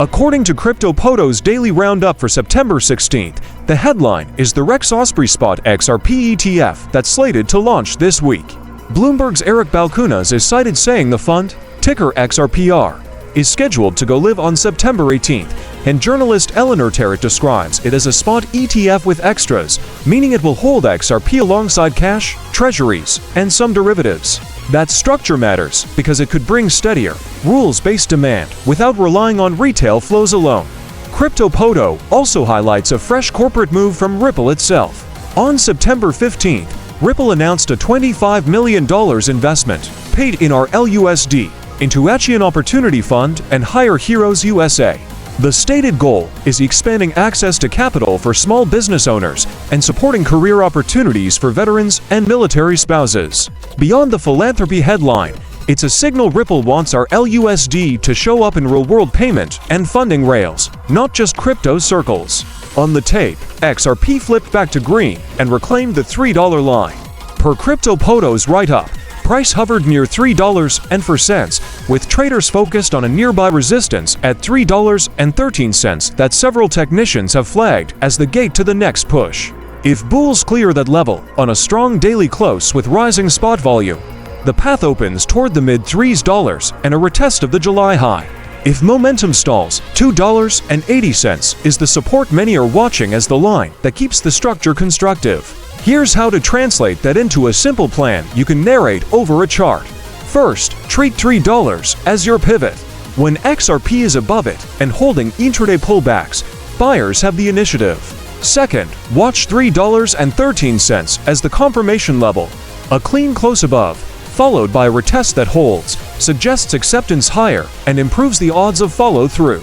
According to CryptoPotato's daily roundup for September 16th, the headline is the REX-Osprey spot XRP ETF that's slated to launch this week. Bloomberg's Eric Balchunas is cited saying the fund, ticker XRPR, is scheduled to go live on September 18th, and journalist Eleanor Terrett describes it as a spot ETF with extras, meaning it will hold XRP alongside cash, treasuries, and some derivatives. That structure matters because it could bring steadier, rules-based demand without relying on retail flows alone. CryptoPotato also highlights a fresh corporate move from Ripple itself. On September 15th, Ripple announced a $25 million investment, paid in RLUSD, into Achian Opportunity Fund and Hire Heroes USA. The stated goal is expanding access to capital for small business owners and supporting career opportunities for veterans and military spouses. Beyond the philanthropy headline, it's a signal Ripple wants our LUSD to show up in real-world payment and funding rails, not just crypto circles. On the tape, XRP flipped back to green and reclaimed the $3 line. Per CryptoPotato's write-up, price hovered near $3.04, with traders focused on a nearby resistance at $3.13 that several technicians have flagged as the gate to the next push. If bulls clear that level on a strong daily close with rising spot volume, the path opens toward the mid-$3s and a retest of the July high. If momentum stalls, $2.80 is the support many are watching as the line that keeps the structure constructive. Here's how to translate that into a simple plan you can narrate over a chart. First, treat $3 as your pivot. When XRP is above it and holding intraday pullbacks, buyers have the initiative. Second, watch $3.13 as the confirmation level. A clean close above, followed by a retest that holds, suggests acceptance higher and improves the odds of follow-through.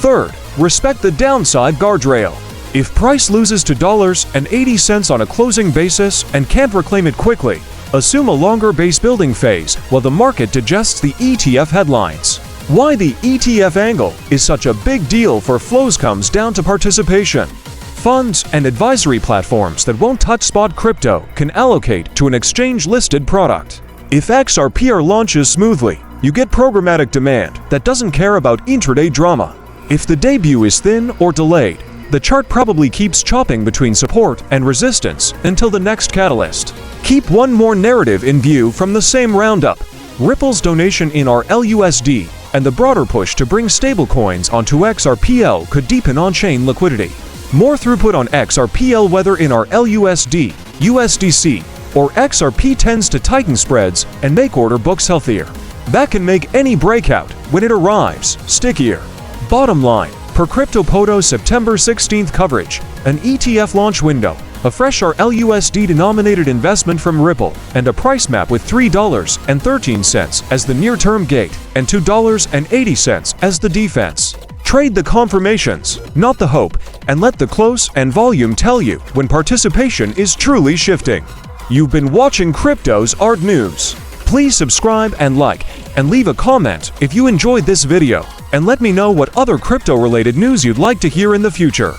Third, respect the downside guardrail. If price loses to $0.80 on a closing basis and can't reclaim it quickly, assume a longer base building phase while the market digests the ETF headlines. Why the ETF angle is such a big deal for flows comes down to participation. Funds and advisory platforms that won't touch spot crypto can allocate to an exchange-listed product. If XRPR launches smoothly, you get programmatic demand that doesn't care about intraday drama. If the debut is thin or delayed, the chart probably keeps chopping between support and resistance until the next catalyst. Keep one more narrative in view from the same roundup: Ripple's donation in RLUSD and the broader push to bring stablecoins onto XRPL could deepen on-chain liquidity. More throughput on XRPL, whether in RLUSD, USDC, or XRP, tends to tighten spreads and make order books healthier. That can make any breakout, when it arrives, stickier. Bottom line, per CryptoPotato September 16th coverage, an ETF launch window, a fresh RLUSD-denominated investment from Ripple, and a price map with $3.13 as the near-term gate and $2.80 as the defense. Trade the confirmations, not the hope, and let the close and volume tell you when participation is truly shifting. You've been watching Cryptozard News. Please subscribe and like, and leave a comment if you enjoyed this video, and let me know what other crypto-related news you'd like to hear in the future.